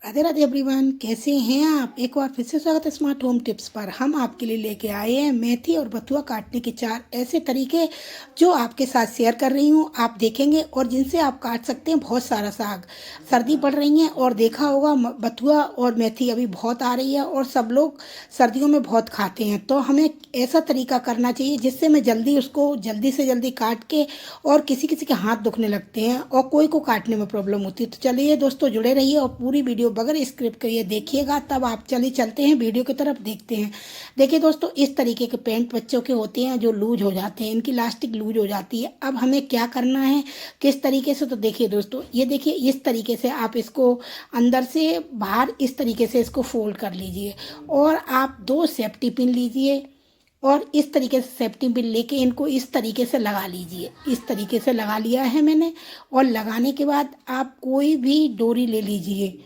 Radhe Radhe everyone, कैसे हैं आप। एक बार फिर से स्वागत है स्मार्ट होम टिप्स पर। हम आपके लिए लेके आए हैं मेथी और बथुआ काटने के 4 ऐसे तरीके जो आपके साथ शेयर कर रही हूँ। आप देखेंगे और जिनसे आप काट सकते हैं बहुत सारा साग। सर्दी पड़ रही है और देखा होगा बथुआ और मेथी अभी बहुत आ रही है और सब लोग सर्दियों में बहुत खाते हैं। तो हमें ऐसा तरीका करना चाहिए जिससे मैं जल्दी उसको जल्दी से जल्दी काट के, और किसी किसी के हाथ दुखने लगते हैं और कोई को काटने में प्रॉब्लम होती है। तो चलिए दोस्तों, जुड़े रहिए और पूरी वीडियो बगैर स्क्रिप्ट करिए देखिएगा, तब आप चलिए चलते हैं वीडियो की तरफ, देखते हैं। देखिए दोस्तों, इस तरीके के पेंट बच्चों के होते हैं जो लूज हो जाते हैं, इनकी लास्टिक लूज हो जाती है। अब हमें क्या करना है, किस तरीके से, तो देखिए दोस्तों, ये देखिए इस तरीके से आप इसको अंदर से बाहर इस तरीके से इसको फोल्ड कर लीजिए और आप 2 सेफ्टी पिन लीजिए और इस तरीके से सेफ्टी पिन लेके इनको इस तरीके से लगा लीजिए। इस तरीके से लगा लिया है मैंने, और लगाने के बाद आप कोई भी डोरी ले लीजिए।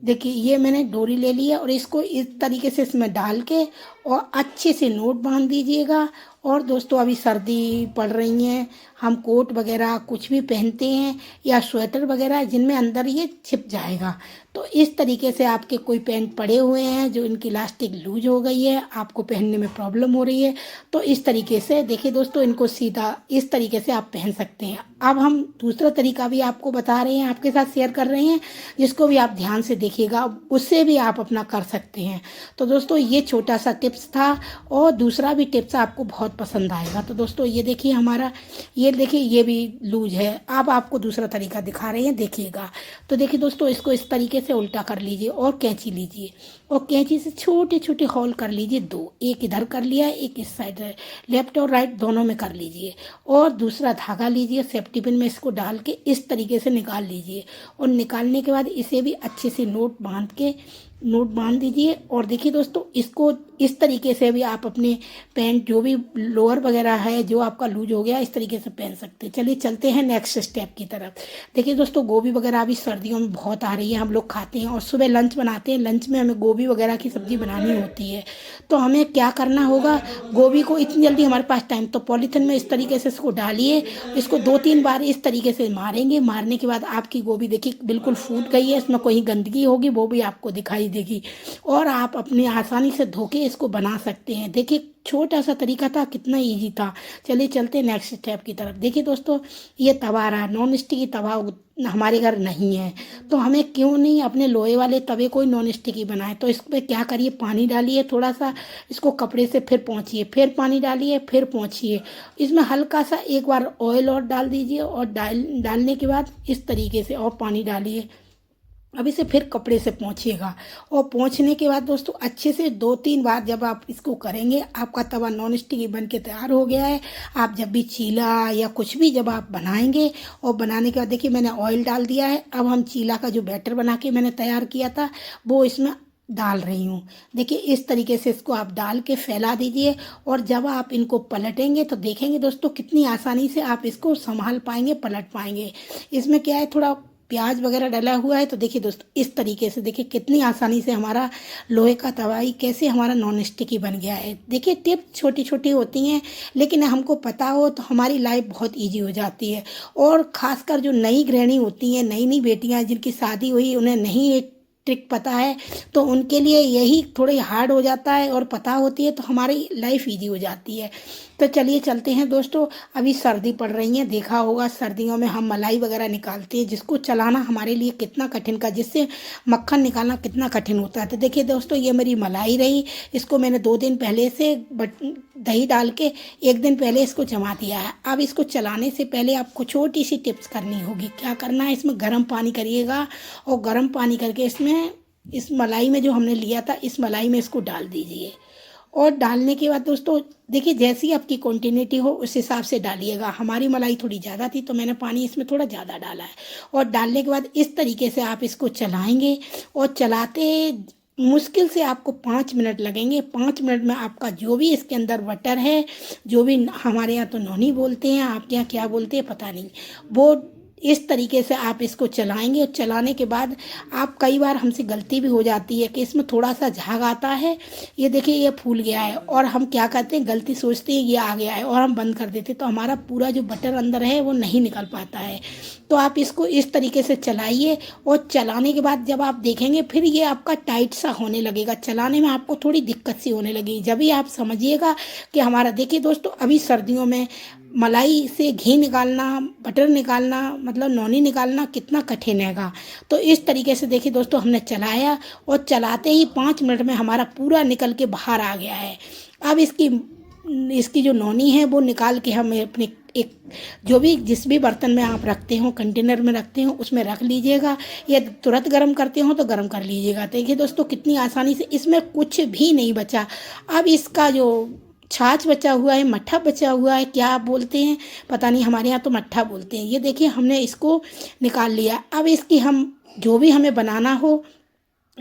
देखिए ये मैंने डोरी ले ली है और इसको इस तरीके से इसमें डाल के और अच्छे से नोट बांध दीजिएगा। और दोस्तों, अभी सर्दी पड़ रही है, हम कोट वगैरह कुछ भी पहनते हैं या स्वेटर वगैरह जिनमें अंदर ये छिप जाएगा। तो इस तरीके से आपके कोई पैंट पड़े हुए हैं जो इनकी इलास्टिक लूज हो गई है, आपको पहनने में प्रॉब्लम हो रही है, तो इस तरीके से देखिए दोस्तों, इनको सीधा इस तरीके से आप पहन सकते हैं। अब हम दूसरा तरीका भी आपको बता रहे हैं, आपके साथ शेयर कर रहे हैं, जिसको भी आप ध्यान से देखिएगा, उससे भी आप अपना कर सकते हैं। तो दोस्तों, ये छोटा सा टिप्स था और दूसरा भी टिप्स आपको बहुत पसंद आएगा। तो दोस्तों, ये देखिए हमारा, ये देखिए ये भी लूज है। अब आपको दूसरा तरीका दिखा रहे हैं, देखिएगा। तो देखिए दोस्तों, इसको इस तरीके से उल्टा कर लीजिए और कैंची लीजिए और कैंची से छोटे छोटे होल कर लीजिए, 2, एक इधर कर लिया, एक इस साइड, लेफ्ट और राइट दोनों में कर लीजिए। और दूसरा धागा लीजिए, सेफ्टी पिन में इसको डाल के इस तरीके से निकाल लीजिए और निकालने के बाद इसे भी अच्छे से नोट बांध दीजिए। और देखिए दोस्तों, इसको इस तरीके से भी आप अपने पैंट जो भी लोअर वगैरह है जो आपका लूज हो गया, इस तरीके से पहन सकते हैं। चलिए चलते हैं नेक्स्ट स्टेप की तरफ। देखिए दोस्तों, गोभी वगैरह अभी सर्दियों में बहुत आ रही है, हम लोग खाते हैं और सुबह लंच बनाते हैं। लंच में हमें गोभी वगैरह की सब्जी बनानी होती है। तो हमें क्या करना होगा, गोभी को इतनी जल्दी हमारे पास टाइम, तो पॉलीथिन में इस तरीके से इसको डालिए, इसको 2-3 बार इस तरीके से मारेंगे। मारने के बाद आपकी गोभी देखिए बिल्कुल फूट गई है, इसमें कोई गंदगी होगी वो भी आपको दिखाई देगी और आप अपने आसानी से धो के इसको बना सकते हैं। देखिए छोटा सा तरीका था, कितना इजी था। चलिए चलते हैं नेक्स्ट स्टेप की तरफ। देखिए दोस्तों, ये तवा रहा, नॉन स्टिकी तवा हमारे घर नहीं है, तो हमें क्यों नहीं अपने लोहे वाले तवे को नॉन स्टिकी बनाए। तो इस पर क्या करिए, पानी डालिए थोड़ा सा, इसको कपड़े से फिर पोंछिए, फिर पानी डालिए, फिर पोंछिए। इसमें हल्का सा एक बार ऑयल और डाल दीजिए और डालने के बाद इस तरीके से और पानी डालिए। अब इसे फिर कपड़े से पोंछिएगा और पोंछने के बाद दोस्तों, अच्छे से 2-3 बार जब आप इसको करेंगे, आपका तवा नॉन स्टिकी बन के तैयार हो गया है। आप जब भी चीला या कुछ भी जब आप बनाएंगे, और बनाने के बाद देखिए मैंने ऑयल डाल दिया है। अब हम चीला का जो बैटर बना के मैंने तैयार किया था वो इसमें डाल रही हूँ। देखिए इस तरीके से इसको आप डाल के फैला दीजिए और जब आप इनको पलटेंगे तो देखेंगे दोस्तों, कितनी आसानी से आप इसको संभाल पाएंगे, पलट पाएंगे। इसमें क्या है, थोड़ा प्याज वगैरह डला हुआ है। तो देखिए दोस्तों, इस तरीके से देखिए कितनी आसानी से हमारा लोहे का तवाई कैसे हमारा नॉन स्टिकी बन गया है। देखिए टिप छोटी छोटी होती हैं, लेकिन हमको पता हो तो हमारी लाइफ बहुत इजी हो जाती है। और खासकर जो नई गृहिणी होती हैं, नई नई बेटियां जिनकी शादी हुई, उन्हें नहीं एक ट्रिक पता है, तो उनके लिए यही थोड़ी हार्ड हो जाता है, और पता होती है तो हमारी लाइफ इजी हो जाती है। तो चलिए चलते हैं दोस्तों, अभी सर्दी पड़ रही है, देखा होगा सर्दियों में हम मलाई वगैरह निकालते हैं, जिसको चलाना हमारे लिए कितना कठिन का, जिससे मक्खन निकालना कितना कठिन होता है। तो देखिए दोस्तों, ये मेरी मलाई रही, इसको मैंने 2 दिन पहले से दही डाल के 1 दिन पहले इसको जमा दिया है। अब इसको चलाने से पहले आपको छोटी सी टिप्स करनी होगी। क्या करना है, इसमें गर्म पानी करिएगा और गर्म पानी करके इसमें इस मलाई में जो हमने लिया था, इस मलाई में इसको डाल दीजिए। और डालने के बाद दोस्तों देखिए, जैसी आपकी क्वांटिटी हो उस हिसाब से डालिएगा। हमारी मलाई थोड़ी ज़्यादा थी तो मैंने पानी इसमें थोड़ा ज़्यादा डाला है। और डालने के बाद इस तरीके से आप इसको चलाएंगे और चलाते मुश्किल से आपको 5 मिनट लगेंगे। 5 मिनट में आपका जो भी इसके अंदर बटर है, जो भी हमारे यहाँ तो नोनी बोलते हैं, आपके यहाँ क्या बोलते हैं पता नहीं, वो इस तरीके से आप इसको चलाएंगे और चलाने के बाद आप कई बार हमसे गलती भी हो जाती है कि इसमें थोड़ा सा झाग आता है। ये देखिए ये फूल गया है और हम क्या करते हैं, गलती सोचते हैं ये आ गया है और हम बंद कर देते हैं, तो हमारा पूरा जो बटर अंदर है वो नहीं निकल पाता है। तो आप इसको इस तरीके से चलाइए और चलाने के बाद जब आप देखेंगे फिर ये आपका टाइट सा होने लगेगा, चलाने में आपको थोड़ी दिक्कत सी होने लगेगी। जब भी आप समझिएगा कि हमारा, देखिए दोस्तों अभी सर्दियों में मलाई से घी निकालना, बटर निकालना, मतलब नौनी निकालना कितना कठिन हैगा। तो इस तरीके से देखिए दोस्तों हमने चलाया और चलाते ही 5 मिनट में हमारा पूरा निकल के बाहर आ गया है। अब इसकी जो नौनी है वो निकाल के हम अपने एक जो भी जिस भी बर्तन में आप रखते हो, कंटेनर में रखते हो, उसमें रख लीजिएगा, या तुरंत गर्म करते हो तो गर्म कर लीजिएगा। देखिए दोस्तों कितनी आसानी से, इसमें कुछ भी नहीं बचा। अब इसका जो छाछ बचा हुआ है, मट्ठा बचा हुआ है, क्या आप बोलते हैं पता नहीं, हमारे यहाँ तो मट्ठा बोलते हैं। ये देखिए हमने इसको निकाल लिया। अब इसकी हम जो भी हमें बनाना हो,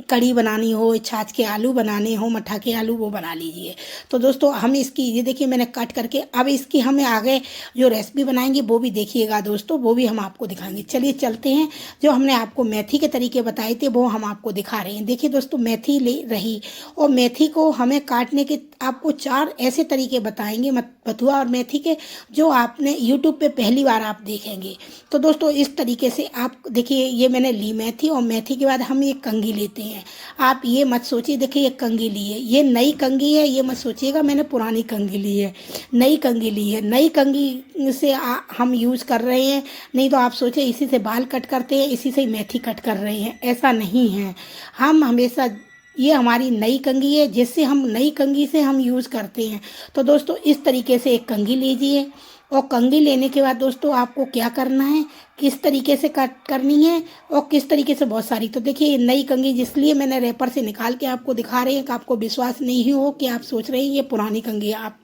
कढ़ी बनानी हो, छाछ के आलू बनाने हो, मट्ठा के आलू, वो बना लीजिए। तो दोस्तों हम इसकी, ये देखिए मैंने कट करके, अब इसकी हमें आगे जो रेसिपी बनाएंगे वो भी देखिएगा दोस्तों, वो भी हम आपको दिखाएंगे। चलिए चलते हैं, जो हमने आपको मेथी के तरीके बताए थे वो हम आपको दिखा रहे हैं। देखिए दोस्तों मेथी ले रही और मेथी को हमें काटने के आपको 4 ऐसे तरीके बताएंगे बथुआ और मेथी के, जो आपने यूट्यूब पे पहली बार आप देखेंगे। तो दोस्तों इस तरीके से आप देखिए, ये मैंने ली मेथी, और मेथी के बाद हम ये कंघी लेते हैं। आप ये मत सोचिए, देखिए ये कंघी ली है, ये नई कंघी है, ये मत सोचिएगा मैंने पुरानी कंघी ली है, नई कंघी ली है। नई कंघी से हम यूज़ कर रहे हैं, नहीं तो आप सोचे इसी से बाल कट करते हैं, इसी से मेथी कट कर रहे हैं, ऐसा नहीं है। हम हमेशा, ये हमारी नई कंघी है, जिससे हम नई कंघी से हम यूज़ करते हैं। तो दोस्तों इस तरीके से एक कंघी लीजिए, और कंघी लेने के बाद दोस्तों आपको क्या करना है, किस तरीके से कट करनी है और किस तरीके से, बहुत सारी। तो देखिए ये नई कंघी, जिसलिए मैंने रैपर से निकाल के आपको दिखा रहे हैं कि आपको विश्वास नहीं हो कि आप सोच रहे हैं ये पुरानी कंघी आप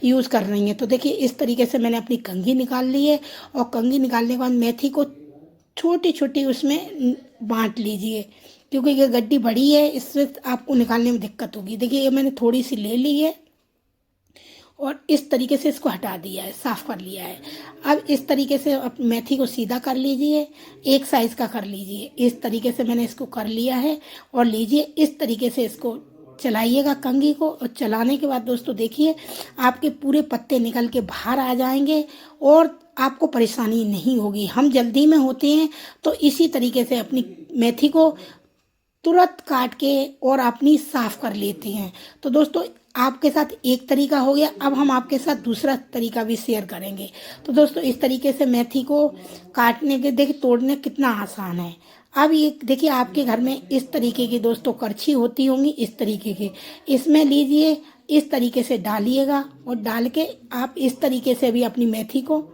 यूज़ कर रही हैं। तो देखिए इस तरीके से मैंने अपनी कंघी निकाल ली है, और कंघी निकालने के बाद मेथी को छोटी छोटी उसमें बांट लीजिए, क्योंकि ये गड्डी बड़ी है, इससे आपको निकालने में दिक्कत होगी। देखिए ये मैंने थोड़ी सी ले ली है और इस तरीके से इसको हटा दिया है, साफ कर लिया है। अब इस तरीके से मेथी को सीधा कर लीजिए, एक साइज का कर लीजिए। इस तरीके से मैंने इसको कर लिया है, और लीजिए इस तरीके से इसको चलाइएगा कंघी को, और चलाने के बाद दोस्तों देखिए आपके पूरे पत्ते निकल के बाहर आ जाएंगे और आपको परेशानी नहीं होगी। हम जल्दी में होते हैं तो इसी तरीके से अपनी मेथी को तुरंत काट के और अपनी साफ कर लेते हैं। तो दोस्तों आपके साथ एक तरीका हो गया, अब हम आपके साथ दूसरा तरीका भी शेयर करेंगे। तो दोस्तों इस तरीके से मेथी को काटने के, देखिए तोड़ने कितना आसान है। अब ये देखिए आपके घर में इस तरीके की दोस्तों करछी होती होंगी, इस तरीके की, इसमें लीजिए, इस तरीके से डालिएगा, और डाल के आप इस तरीके से भी अपनी मेथी को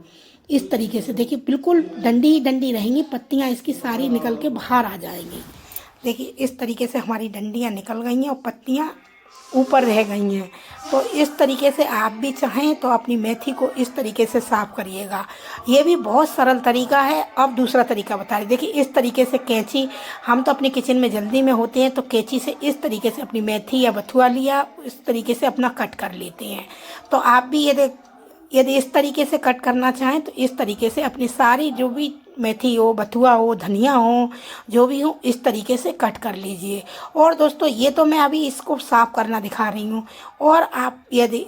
इस तरीके से, देखिए बिल्कुल डंडी डंडी रहेंगी, पत्तियां इसकी सारी निकल के बाहर आ जाएंगी। देखिए इस तरीके से हमारी डंडियां निकल गई हैं और पत्तियां ऊपर रह गई हैं। तो इस तरीके से आप भी चाहें तो अपनी मेथी को इस तरीके से साफ करिएगा। ये भी बहुत सरल तरीका है। अब दूसरा तरीका बता रही, देखिए इस तरीके से कैंची, हम तो अपने किचन में जल्दी में होते हैं तो कैंची से इस तरीके से अपनी मेथी या बथुआ लिया, इस तरीके से अपना कट कर लेते हैं। तो आप भी यदि इस तरीके से कट करना चाहें तो इस तरीके से अपनी सारी जो भी मेथी हो, बथुआ हो, धनिया हो, जो भी हो, इस तरीके से कट कर लीजिए। और दोस्तों ये तो मैं अभी इसको साफ करना दिखा रही हूँ, और आप यदि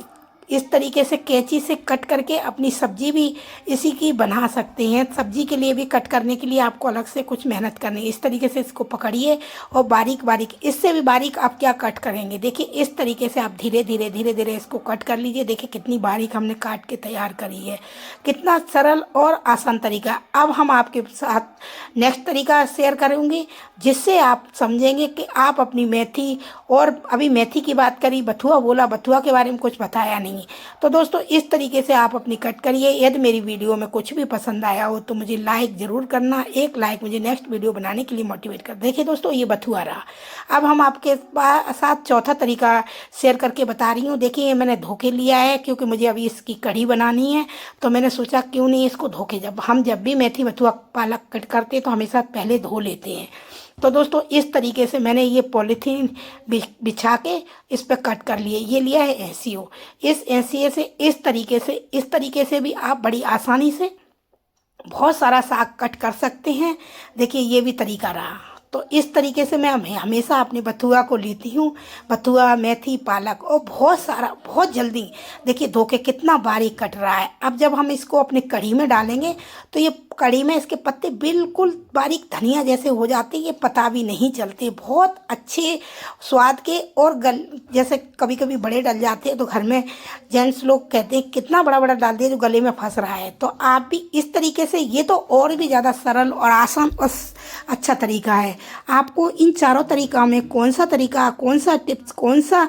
इस तरीके से कैंची से कट करके अपनी सब्जी भी इसी की बना सकते हैं। सब्जी के लिए भी कट करने के लिए आपको अलग से कुछ मेहनत करनी है। इस तरीके से इसको पकड़िए और बारीक बारीक, इससे भी बारीक आप क्या कट करेंगे, देखिए इस तरीके से आप धीरे धीरे धीरे धीरे इसको कट कर लीजिए। देखिए कितनी बारीक हमने काट के तैयार करी है, कितना सरल और आसान तरीका। अब हम आपके साथ नेक्स्ट तरीका शेयर करूँगी, जिससे आप समझेंगे कि आप अपनी मेथी, और अभी मेथी की बात करी, बथुआ बोला, बथुआ के बारे में कुछ बताया नहीं। तो दोस्तों इस तरीके से आप अपनी कट करिए। यदि मेरी वीडियो में कुछ भी पसंद आया हो तो मुझे लाइक ज़रूर करना, एक लाइक मुझे नेक्स्ट वीडियो बनाने के लिए मोटिवेट कर। देखिए दोस्तों ये बथुआ रहा। अब हम आपके साथ चौथा तरीका शेयर करके बता रही हूँ। देखिए ये मैंने धो के लिया है, क्योंकि मुझे अभी इसकी कढ़ी बनानी है, तो मैंने सोचा क्यों नहीं इसको धो के, जब भी मेथी बथुआ पालक कट करते तो हमेशा पहले धो लेते हैं। तो दोस्तों इस तरीके से मैंने ये पॉलीथीन बिछा के इस पर कट कर लिए। ये लिया है एंसियो, इस एंसियो से इस तरीके से भी आप बड़ी आसानी से बहुत सारा साग कट कर सकते हैं। देखिए ये भी तरीका रहा। तो इस तरीके से मैं हमेशा अपने बथुआ को लेती हूँ। बथुआ, मेथी, पालक और बहुत सारा, बहुत जल्दी। देखिए धो के कितना बारीक कट रहा है। अब जब हम इसको अपने कढ़ी में डालेंगे तो ये कढ़ी में इसके पत्ते बिल्कुल बारीक धनिया जैसे हो जाते हैं, ये पता भी नहीं चलते, बहुत अच्छे स्वाद के। और जैसे कभी कभी बड़े डल जाते हैं तो घर में जेंट्स लोग कहते हैं कितना बड़ा बड़ा डाल दिया जो गले में फंस रहा है। तो आप भी इस तरीके से, ये तो और भी ज़्यादा सरल और आसान और अच्छा तरीका है। आपको इन चारों तरीका में कौन सा तरीका, कौन सा टिप्स, कौन सा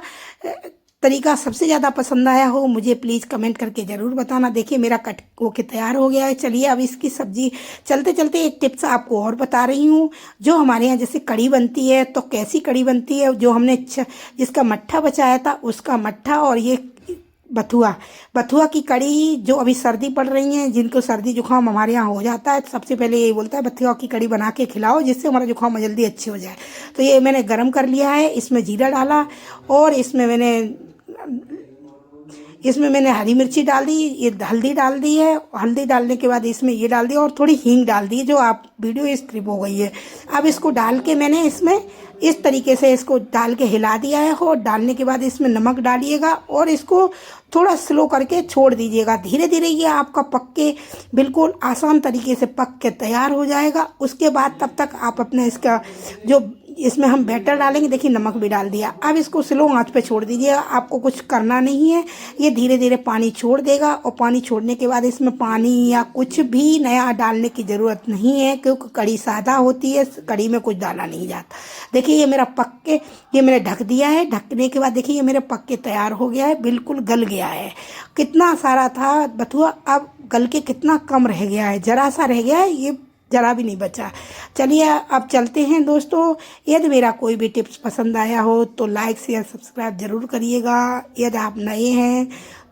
तरीका सबसे ज़्यादा पसंद आया हो, मुझे प्लीज़ कमेंट करके ज़रूर बताना। देखिए मेरा कट होके तैयार हो गया है। चलिए अब इसकी सब्जी, चलते चलते एक टिप्स आपको और बता रही हूँ। जो हमारे यहाँ जैसे कढ़ी बनती है तो कैसी कढ़ी बनती है, जो हमने जिसका मट्ठा बचाया था उसका मट्ठा, और ये बथुआ, बथुआ की कढ़ी। जो अभी सर्दी पड़ रही है, जिनको सर्दी जुकाम हमारे यहाँ हो जाता है, तो सबसे पहले यही बोलता है बथुआ की कढ़ी बना के खिलाओ जिससे हमारा जुकाम जल्दी अच्छी हो जाए। तो ये मैंने गरम कर लिया है, इसमें जीरा डाला और इसमें मैंने हरी मिर्ची डाल दी, ये हल्दी डाल दी है। हल्दी डालने के बाद इसमें ये डाल दिया और थोड़ी हींग डाल दी, जो आप वीडियो स्क्रिप हो गई है। अब इसको डाल के मैंने इसमें इस तरीके से इसको डाल के हिला दिया है। और डालने के बाद इसमें नमक डालिएगा और इसको थोड़ा स्लो करके छोड़ दीजिएगा। धीरे धीरे ये आपका पक के बिल्कुल आसान तरीके से पक के तैयार हो जाएगा। उसके बाद तब तक आप अपना इसका जो इसमें हम बैटर डालेंगे, देखिए नमक भी डाल दिया। अब इसको स्लो आंच पे छोड़ दीजिएगा, आपको कुछ करना नहीं है। ये धीरे धीरे पानी छोड़ देगा और पानी छोड़ने के बाद इसमें पानी या कुछ भी नया डालने की ज़रूरत नहीं है, क्योंकि कढ़ी सादा होती है, कढ़ी में कुछ डाला नहीं जाता। देखिए ये मेरा पक के, ये मैंने ढक दिया है। ढकने के बाद देखिए ये मेरे पक के तैयार हो गया है, बिल्कुल गल गया है। कितना सारा था बथुआ, अब गल के कितना कम रह गया है, जरा सा रह गया है, ये जरा भी नहीं बचा। चलिए अब चलते हैं दोस्तों। यदि मेरा कोई भी टिप्स पसंद आया हो तो लाइक शेयर सब्सक्राइब ज़रूर करिएगा। यदि आप नए हैं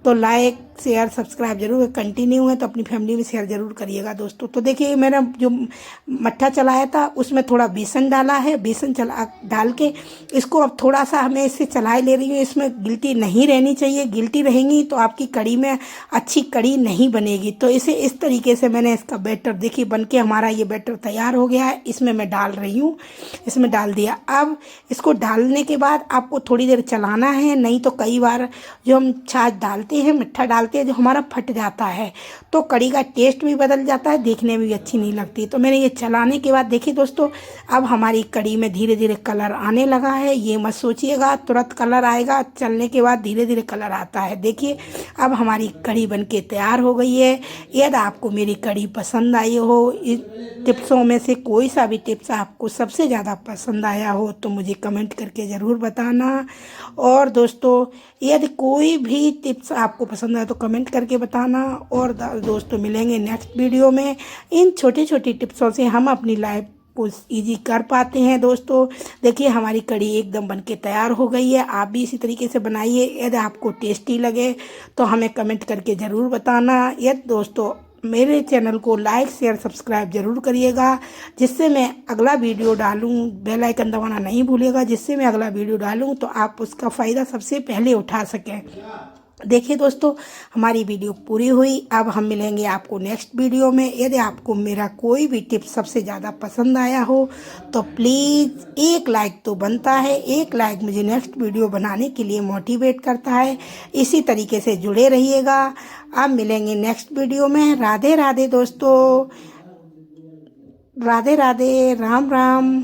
तो लाइक शेयर सब्सक्राइब जरूर, कंटिन्यू है तो अपनी फैमिली में शेयर जरूर करिएगा दोस्तों। तो देखिए मेरा जो मट्ठा चलाया था उसमें थोड़ा बेसन डाला है। बेसन डाल के इसको अब थोड़ा सा हमें इससे चलाए ले रही हूँ। इसमें गिल्टी नहीं रहनी चाहिए, गिल्टी रहेंगी तो आपकी कढ़ी में अच्छी कढ़ी नहीं बनेगी। तो इसे इस तरीके से मैंने इसका बैटर, देखिए बन के हमारा ये बैटर तैयार हो गया है। इसमें मैं डाल रही हूँ, इसमें डाल दिया। अब इसको डालने के बाद आपको थोड़ी देर चलाना है, नहीं तो कई बार जो हम छाछ डालते हैं, मिट्ठा डालते हैं, जो हमारा फट जाता है तो कढ़ी का टेस्ट भी बदल जाता है, देखने में भी अच्छी नहीं लगती। तो मैंने ये चलाने के बाद देखिए दोस्तों, अब हमारी कढ़ी में धीरे धीरे कलर आने लगा है। ये मत सोचिएगा तुरंत कलर आएगा, चलने के बाद धीरे धीरे कलर आता है। देखिए अब हमारी कढ़ी बनके तैयार हो गई है। यदि आपको मेरी कढ़ी पसंद आई हो, इस टिप्सों में से कोई सा भी टिप्स आपको सबसे ज़्यादा पसंद आया हो तो मुझे कमेंट करके ज़रूर बताना। और दोस्तों यदि कोई भी टिप्स आपको पसंद आए तो कमेंट करके बताना। और दोस्तों मिलेंगे नेक्स्ट वीडियो में। इन छोटी छोटी टिप्सों से हम अपनी लाइफ को ईजी कर पाते हैं दोस्तों। देखिए हमारी कढ़ी एकदम बनके तैयार हो गई है। आप भी इसी तरीके से बनाइए। यदि आपको टेस्टी लगे तो हमें कमेंट करके ज़रूर बताना। यदि दोस्तों मेरे चैनल को लाइक शेयर सब्सक्राइब जरूर करिएगा, जिससे मैं अगला वीडियो डालूं, बेल आइकन दबाना नहीं भूलिएगा, जिससे मैं अगला वीडियो डालूं तो आप उसका फ़ायदा सबसे पहले उठा सकें। देखिए दोस्तों हमारी वीडियो पूरी हुई। अब हम मिलेंगे आपको नेक्स्ट वीडियो में। यदि आपको मेरा कोई भी टिप सबसे ज़्यादा पसंद आया हो तो प्लीज़ एक लाइक तो बनता है। एक लाइक मुझे नेक्स्ट वीडियो बनाने के लिए मोटिवेट करता है। इसी तरीके से जुड़े रहिएगा। अब मिलेंगे नेक्स्ट वीडियो में। राधे राधे दोस्तों, राधे राधे, राम राम।